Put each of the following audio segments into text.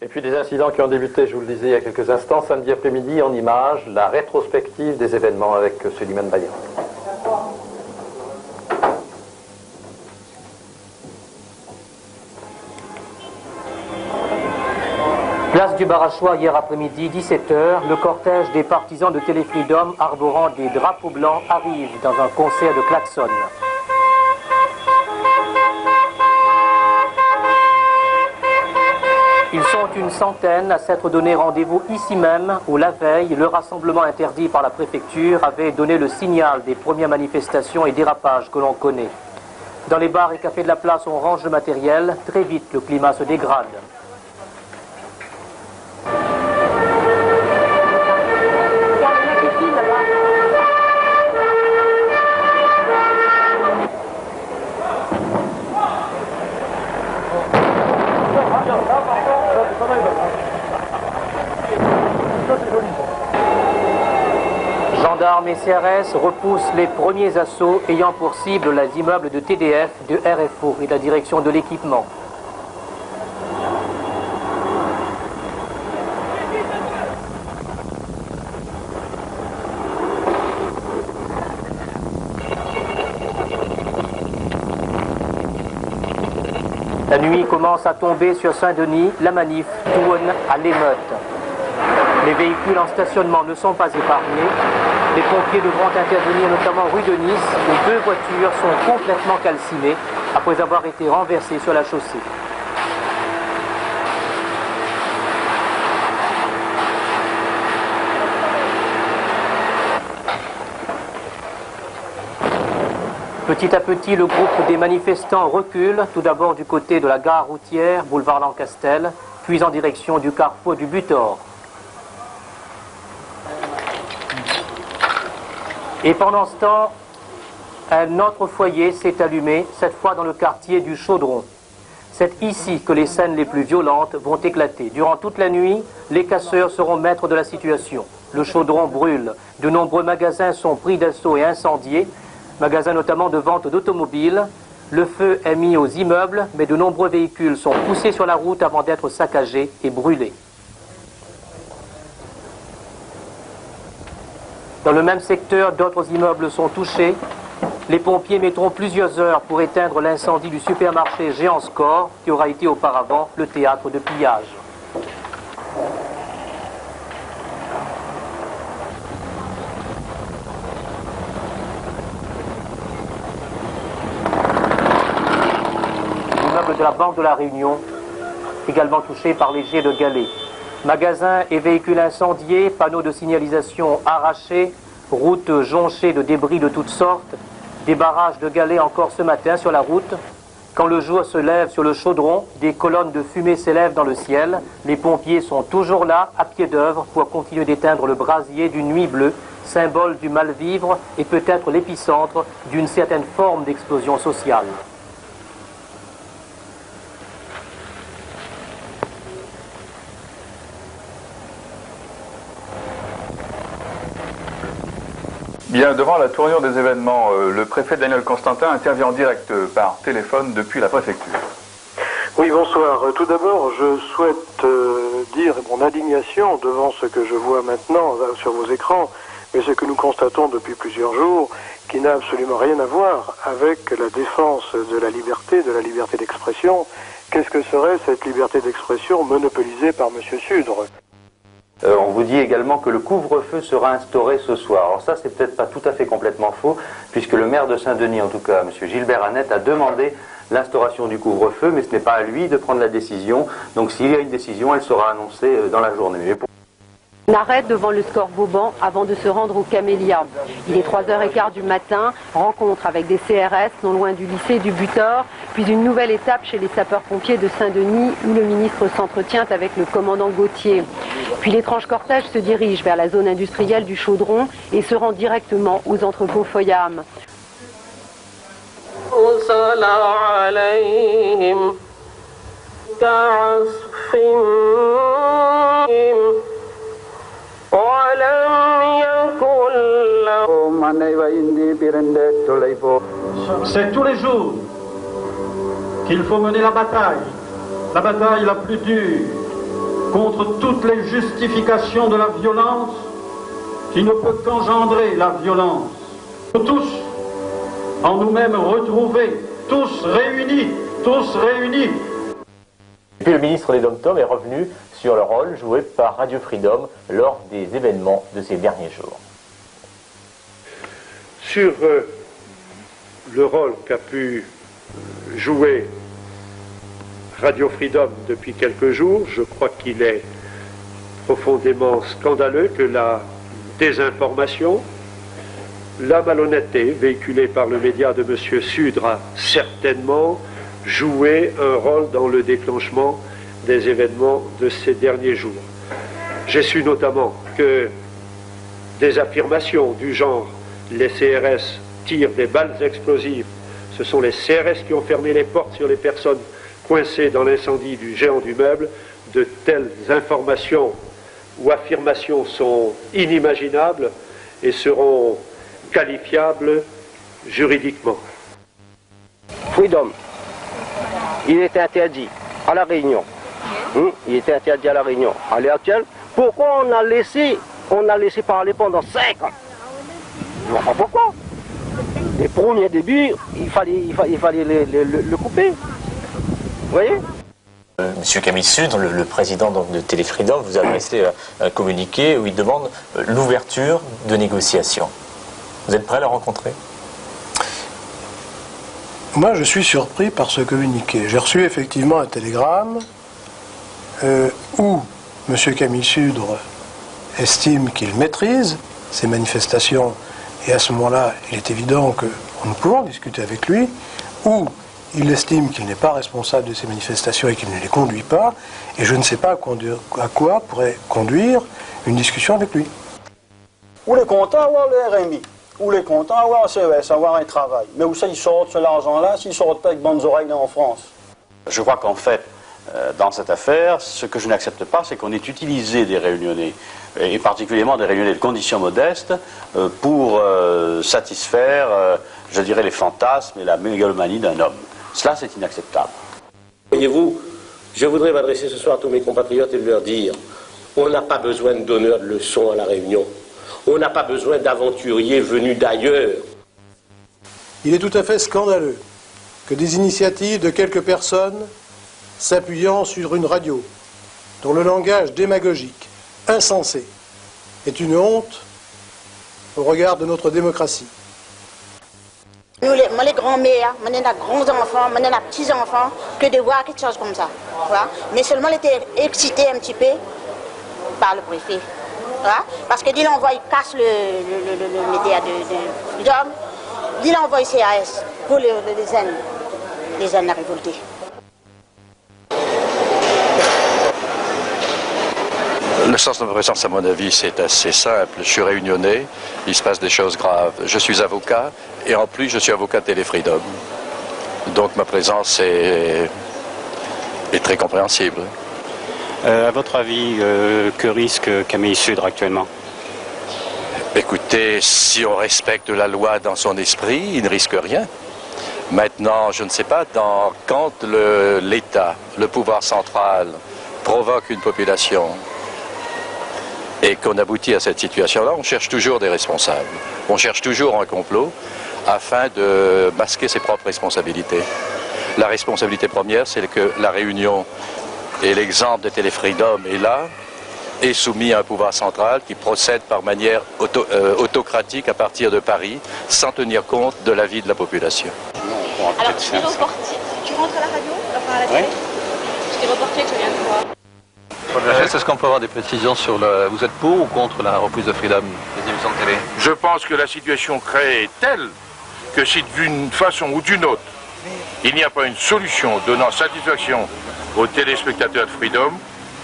Et puis des incidents qui ont débuté, je vous le disais il y a quelques instants, samedi après-midi en images, la rétrospective des événements avec Suleiman Bayan. Place du Barachois, hier après-midi, 17h, le cortège des partisans de Téléfreedom arborant des drapeaux blancs arrive dans un concert de klaxons. Ils sont une centaine à s'être donné rendez-vous ici même, où la veille, le rassemblement interdit par la préfecture avait donné le signal des premières manifestations et dérapages que l'on connaît. Dans les bars et cafés de la place, on range le matériel. Très vite, le climat se dégrade. Gendarmes et CRS repoussent les premiers assauts ayant pour cible les immeubles de TDF, de RFO et de la direction de l'équipement. La nuit commence à tomber sur Saint-Denis, la manif tourne à l'émeute. Les véhicules en stationnement ne sont pas épargnés. Les pompiers devront intervenir notamment rue de Nice, où 2 voitures sont complètement calcinées après avoir été renversées sur la chaussée. Petit à petit, le groupe des manifestants recule, tout d'abord du côté de la gare routière, boulevard Lancastel, puis en direction du carrefour du Butor. Et pendant ce temps, un autre foyer s'est allumé, cette fois dans le quartier du Chaudron. C'est ici que les scènes les plus violentes vont éclater. Durant toute la nuit, les casseurs seront maîtres de la situation. Le Chaudron brûle, de nombreux magasins sont pris d'assaut et incendiés, magasins notamment de vente d'automobiles. Le feu est mis aux immeubles, mais de nombreux véhicules sont poussés sur la route avant d'être saccagés et brûlés. Dans le même secteur, d'autres immeubles sont touchés. Les pompiers mettront plusieurs heures pour éteindre l'incendie du supermarché Géant Score, qui aura été auparavant le théâtre de pillage. L'immeuble de la Banque de la Réunion, également touché par les jets de galets. Magasins et véhicules incendiés, panneaux de signalisation arrachés, routes jonchées de débris de toutes sortes, des barrages de galets encore ce matin sur la route. Quand le jour se lève sur le Chaudron, des colonnes de fumée s'élèvent dans le ciel. Les pompiers sont toujours là, à pied d'œuvre, pour continuer d'éteindre le brasier d'une nuit bleue, symbole du mal-vivre et peut-être l'épicentre d'une certaine forme d'explosion sociale. Bien, devant la tournure des événements, le préfet Daniel Constantin intervient en direct par téléphone depuis la préfecture. Oui, bonsoir. Tout d'abord, je souhaite dire mon indignation devant ce que je vois maintenant sur vos écrans, mais ce que nous constatons depuis plusieurs jours, qui n'a absolument rien à voir avec la défense de la liberté d'expression. Qu'est-ce que serait cette liberté d'expression monopolisée par M. Sudre ? On vous dit également que le couvre-feu sera instauré ce soir. Alors ça, c'est peut-être pas tout à fait complètement faux, puisque le maire de Saint-Denis, en tout cas, M. Gilbert Annette, a demandé l'instauration du couvre-feu, mais ce n'est pas à lui de prendre la décision. Donc s'il y a une décision, elle sera annoncée dans la journée. On arrête devant le score Vauban avant de se rendre au Camélia. Il est 3h15 du matin, rencontre avec des CRS non loin du lycée du Butor, puis une nouvelle étape chez les sapeurs-pompiers de Saint-Denis où le ministre s'entretient avec le commandant Gauthier. Puis l'étrange cortège se dirige vers la zone industrielle du Chaudron et se rend directement aux entrepôts Foyam. C'est tous les jours qu'il faut mener la bataille la plus dure, contre toutes les justifications de la violence qui ne peut qu'engendrer la violence. Nous tous, en nous-mêmes retrouvés, tous réunis. Et puis le ministre des Dom-Tom est revenu sur le rôle joué par Radio Freedom lors des événements de ces derniers jours. Sur le rôle qu'a pu jouer Radio Freedom depuis quelques jours, je crois qu'il est profondément scandaleux que la désinformation, la malhonnêteté véhiculée par le média de M. Sudre a certainement joué un rôle dans le déclenchement des événements de ces derniers jours. J'ai su notamment que des affirmations du genre « les CRS tirent des balles explosives », ce sont les CRS qui ont fermé les portes sur les personnes coincées dans l'incendie du géant du meuble, de telles informations ou affirmations sont inimaginables et seront qualifiables juridiquement. Freedom, il était interdit à La Réunion. Il était interdit à La Réunion. À l'heure actuelle, pourquoi on a laissé parler pendant 5 ans? Je ne vois pas pourquoi. Les premiers débuts, il fallait le couper. Vous voyez? Monsieur Camille Sudre, le président donc, de Téléfreedom, vous a adressé un communiqué où il demande l'ouverture de négociations. Vous êtes prêt à le rencontrer? Moi, je suis surpris par ce communiqué. J'ai reçu effectivement un télégramme où M. Camille Sudre estime qu'il maîtrise ces manifestations, et à ce moment-là, il est évident que nous pouvons discuter avec lui, où il estime qu'il n'est pas responsable de ces manifestations et qu'il ne les conduit pas, et je ne sais pas à quoi pourrait conduire une discussion avec lui. Ou les contents avoir le RMI, ou les contents avoir un CES, avoir un travail. Mais où ça, ils sortent cet argent-là s'ils sortent pas avec bonnes oreilles en France? Je crois qu'en fait, dans cette affaire, ce que je n'accepte pas, c'est qu'on ait utilisé des réunionnais, et particulièrement des réunionnais de conditions modestes, pour satisfaire, je dirais, les fantasmes et la mégalomanie d'un homme. Cela, c'est inacceptable. Voyez-vous, je voudrais m'adresser ce soir à tous mes compatriotes et leur dire, on n'a pas besoin de donneurs de leçons à La Réunion. On n'a pas besoin d'aventuriers venus d'ailleurs. Il est tout à fait scandaleux que des initiatives de quelques personnes s'appuyant sur une radio, dont le langage démagogique, insensé, est une honte au regard de notre démocratie. Nous, les grands-mères, on a grands-enfants, on a petits-enfants, que de voir quelque chose comme ça. Voilà. Mais seulement, elle était excitée un petit peu par le préfet. Voilà. Parce que dès l'envoi, il casse le média d'homme, dès l'envoi CAS pour les zen à révolter. Le sens de ma présence, à mon avis, c'est assez simple. Je suis réunionnais, il se passe des choses graves. Je suis avocat, et en plus, je suis avocat de Téléfreedom. Donc ma présence est très compréhensible. À votre avis, que risque Camille Sudre actuellement? Écoutez, si on respecte la loi dans son esprit, il ne risque rien. Maintenant, je ne sais pas, quand l'État, le pouvoir central, provoque une population et qu'on aboutit à cette situation-là, on cherche toujours des responsables. On cherche toujours un complot afin de masquer ses propres responsabilités. La responsabilité première, c'est que la Réunion, et l'exemple de Téléfreedom est là, est soumis à un pouvoir central qui procède par manière autocratique à partir de Paris, sans tenir compte de la vie de la population. Alors, tu rentres à la radio, enfin à la télé? Je t'ai reporté que je viens de voir. Est-ce qu'on peut avoir des précisions sur vous êtes pour ou contre la reprise de Freedom des émissions de télé? Je pense que la situation créée est telle que si d'une façon ou d'une autre, il n'y a pas une solution donnant satisfaction aux téléspectateurs de Freedom,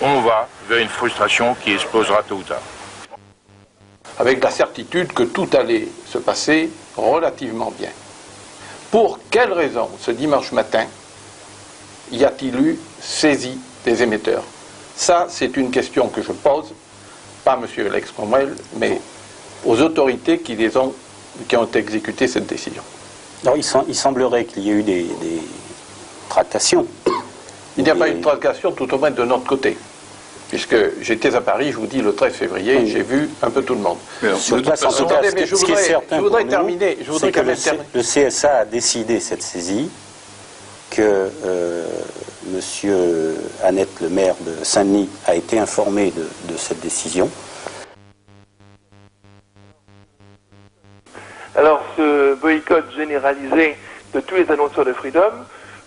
on va vers une frustration qui explosera tôt ou tard. Avec la certitude que tout allait se passer relativement bien. Pour quelle raison, ce dimanche matin, y a-t-il eu saisie des émetteurs? Ça, c'est une question que je pose, pas à M. Lex Cromwell, mais aux autorités qui ont exécuté cette décision. Alors, il semblerait qu'il y ait eu des tractations. Il n'y a pas eu de tractation, tout au moins de notre côté. puisque j'étais à Paris, je vous dis, le 13 février, j'ai vu un peu tout le monde. Sur place, en tout cas, ce qui est certain pour nous, c'est que le CSA a décidé cette saisie, que M. Annette, le maire de Saint-Denis, a été informé de cette décision. Alors, ce boycott généralisé de tous les annonceurs de Freedom,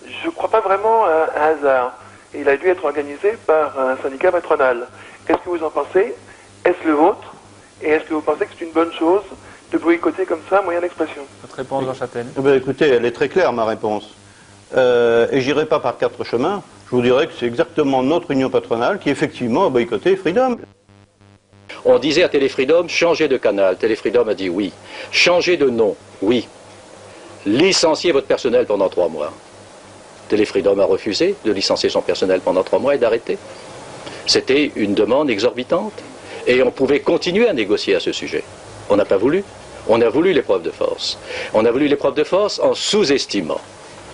je ne crois pas vraiment à un hasard. Il a dû être organisé par un syndicat patronal. Qu'est-ce que vous en pensez? Est-ce le vôtre? Et est-ce que vous pensez que c'est une bonne chose de boycotter comme ça un moyen d'expression? Votre réponse, Jean Châtel? Écoutez, elle est très claire, ma réponse. Et j'irai pas par quatre chemins. Je vous dirais que c'est exactement notre union patronale qui, effectivement, a boycotté Freedom. On disait à Téléfreedom, changez de canal. Téléfreedom a dit oui. Changez de nom, oui. Licenciez votre personnel pendant 3 mois. Téléfreedom a refusé de licencier son personnel pendant 3 mois et d'arrêter. C'était une demande exorbitante. Et on pouvait continuer à négocier à ce sujet. On n'a pas voulu. On a voulu l'épreuve de force. On a voulu l'épreuve de force en sous-estimant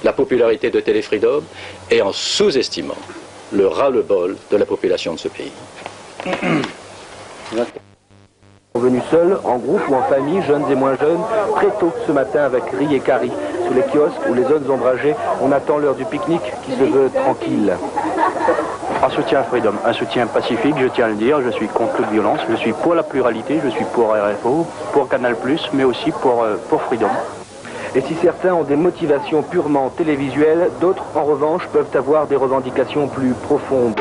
la popularité de Téléfreedom et en sous-estimant le ras-le-bol de la population de ce pays. Venus seuls, en groupe ou en famille, jeunes et moins jeunes, très tôt ce matin avec riz et carie, sous les kiosques ou les zones ombragées, on attend l'heure du pique-nique qui se veut tranquille. Un soutien à Freedom, un soutien pacifique, je tiens à le dire, je suis contre toute violence, je suis pour la pluralité, je suis pour RFO, pour Canal+, mais aussi pour Freedom. Et si certains ont des motivations purement télévisuelles, d'autres, en revanche, peuvent avoir des revendications plus profondes.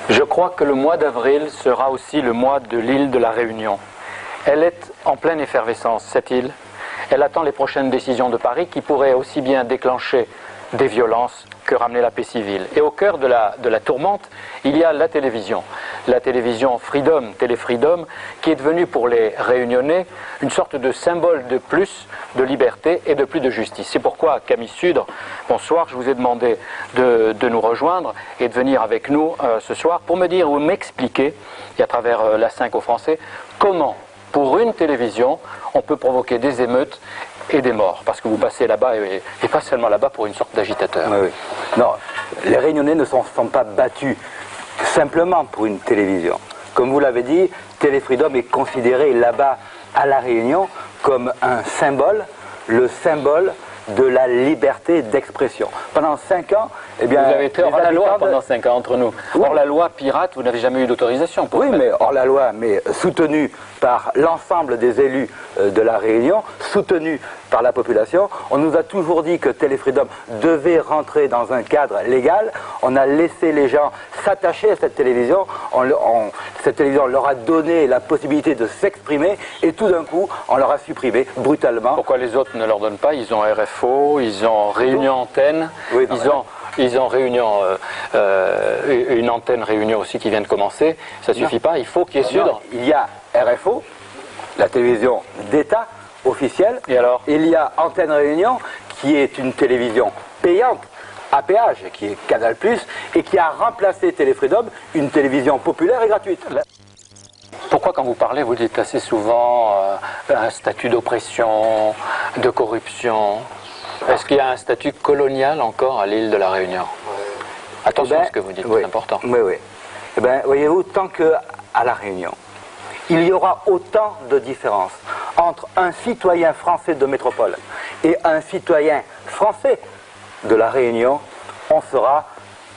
Je crois que le mois d'avril sera aussi le mois de l'île de la Réunion. Elle est en pleine effervescence, cette île. Elle attend les prochaines décisions de Paris qui pourraient aussi bien déclencher des violences que ramener la paix civile. Et au cœur de la tourmente, il y a la télévision Freedom, Téléfreedom, qui est devenue pour les Réunionnais une sorte de symbole de plus de liberté et de plus de justice. C'est pourquoi, Camille Sudre, bonsoir, je vous ai demandé de nous rejoindre et de venir avec nous ce soir pour me dire ou m'expliquer, et à travers la 5 aux Français, comment, pour une télévision, on peut provoquer des émeutes et des morts, parce que vous passez là-bas, et pas seulement là-bas, pour une sorte d'agitateur. Oui, oui. Non, les Réunionnais ne sont pas battus simplement pour une télévision. Comme vous l'avez dit, Téléfreedom est considéré là-bas, à La Réunion, comme un symbole, le symbole de la liberté d'expression. Pendant 5 ans, eh bien... Vous avez été hors la loi pendant 5 ans entre nous. Oui. Hors la loi pirate, vous n'avez jamais eu d'autorisation pour... Oui, mais hors la loi, mais soutenu par l'ensemble des élus de La Réunion, soutenu par la population. On nous a toujours dit que Téléfreedom devait rentrer dans un cadre légal. On a laissé les gens s'attacher à cette télévision. Cette télévision leur a donné la possibilité de s'exprimer et tout d'un coup, on leur a supprimé brutalement. Pourquoi les autres ne leur donnent pas? Ils ont RFO, ils ont Réunion Antenne, oui, ils ont Réunion, une antenne Réunion aussi qui vient de commencer. Ça ne suffit pas, il faut qu'il y ait Sudre. Il y a RFO, la télévision d'État officielle. Et alors? Il y a Antenne Réunion, qui est une télévision payante, à péage, qui est Canal+, et qui a remplacé Téléfreedom, une télévision populaire et gratuite. Pourquoi quand vous parlez, vous dites assez souvent un statut d'oppression, de corruption? Est-ce qu'il y a un statut colonial encore à l'île de la Réunion? Attention à ce que vous dites, c'est important. Oui, oui. Eh bien, voyez-vous, tant qu'à la Réunion, il y aura autant de différences entre un citoyen français de métropole et un citoyen français de la Réunion, on sera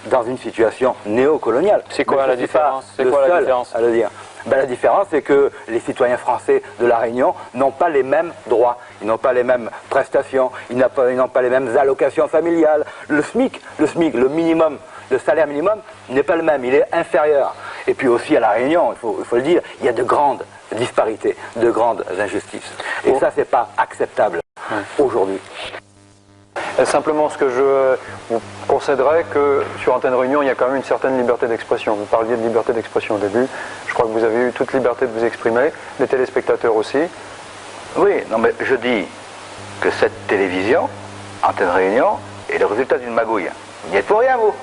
dans une situation néocoloniale. C'est quoi la différence? C'est quoi la différence à le dire. Ben, la différence, c'est que les citoyens français de la Réunion n'ont pas les mêmes droits, ils n'ont pas les mêmes prestations, ils n'ont pas les mêmes allocations familiales. Le SMIC, le minimum, le salaire minimum n'est pas le même, il est inférieur. Et puis aussi à la Réunion, il faut le dire, il y a de grandes disparités, de grandes injustices. Et ça, c'est pas acceptable aujourd'hui. Simplement, ce que je vous concéderais que sur Antenne Réunion, il y a quand même une certaine liberté d'expression. Vous parliez de liberté d'expression au début. Je crois que vous avez eu toute liberté de vous exprimer, les téléspectateurs aussi. Oui, non mais je dis que cette télévision, Antenne Réunion, est le résultat d'une magouille. Vous n'y êtes pour rien, vous.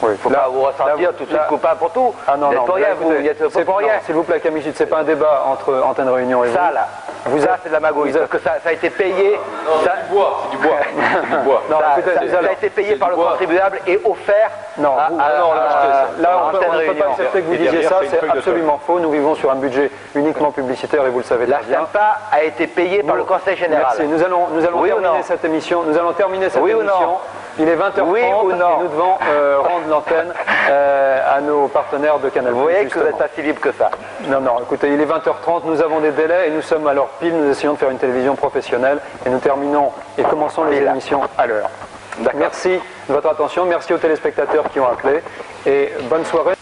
Il ne faut pas vous ressentir tout de suite coupable pour tout. Ah non, vous n'êtes pour rien, vous. C'est pour rien. S'il vous plaît, Camille Sud, c'est pas un débat entre Antenne Réunion et vous. Ça, là. Ça, c'est de la magouille. Parce que ça a été payé. C'est du bois. C'est du bois. Non, ça a été payé par le contribuable et offert non, à là, on ne peut pas accepter que vous disiez ça. C'est absolument faux. Nous vivons sur un budget uniquement publicitaire et vous le savez très bien. La SAMPA a été payée par le Conseil général. Merci. Nous allons terminer cette émission. Nous allons terminer cette émission. Il est 20h30 et nous devons rendre l'antenne à nos partenaires de Canal+. Vous voyez que vous n'êtes pas si libre que ça. Non, écoutez, il est 20h30, nous avons des délais et nous sommes à l'heure pile, nous essayons de faire une télévision professionnelle et nous terminons et commençons les émissions à l'heure. Merci de votre attention, merci aux téléspectateurs qui ont appelé et bonne soirée.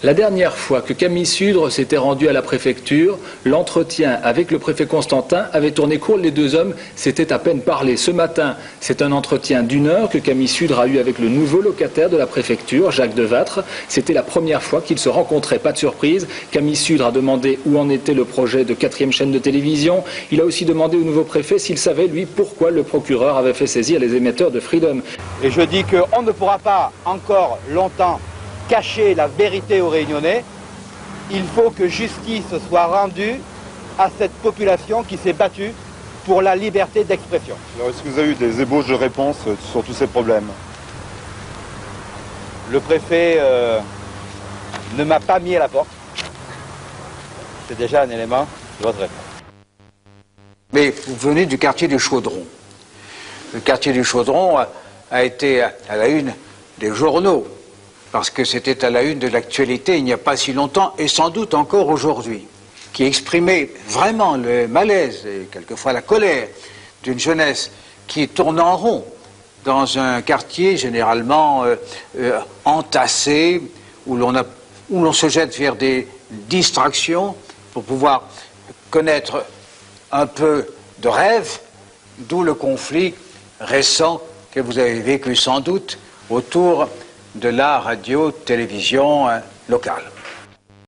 La dernière fois que Camille Sudre s'était rendu à la préfecture, l'entretien avec le préfet Constantin avait tourné court. Les deux hommes s'étaient à peine parlé. Ce matin, c'est un entretien d'1 heure que Camille Sudre a eu avec le nouveau locataire de la préfecture, Jacques Devâtre. C'était la première fois qu'ils se rencontraient. Pas de surprise. Camille Sudre a demandé où en était le projet de 4e chaîne de télévision. Il a aussi demandé au nouveau préfet s'il savait, lui, pourquoi le procureur avait fait saisir les émetteurs de Freedom. Et je dis qu'on ne pourra pas encore longtemps cacher la vérité aux Réunionnais. Il faut que justice soit rendue à cette population qui s'est battue pour la liberté d'expression. Alors est-ce que vous avez eu des ébauches de réponses sur tous ces problèmes? Le préfet ne m'a pas mis à la porte. C'est déjà un élément de votre réponse. Mais vous venez du quartier du Chaudron. Le quartier du Chaudron a été à la une des journaux, parce que c'était à la une de l'actualité il n'y a pas si longtemps, et sans doute encore aujourd'hui, qui exprimait vraiment le malaise et quelquefois la colère d'une jeunesse qui tourne en rond dans un quartier généralement entassé, où l'on se jette vers des distractions pour pouvoir connaître un peu de rêve, d'où le conflit récent que vous avez vécu sans doute autour de la radio-télévision locale.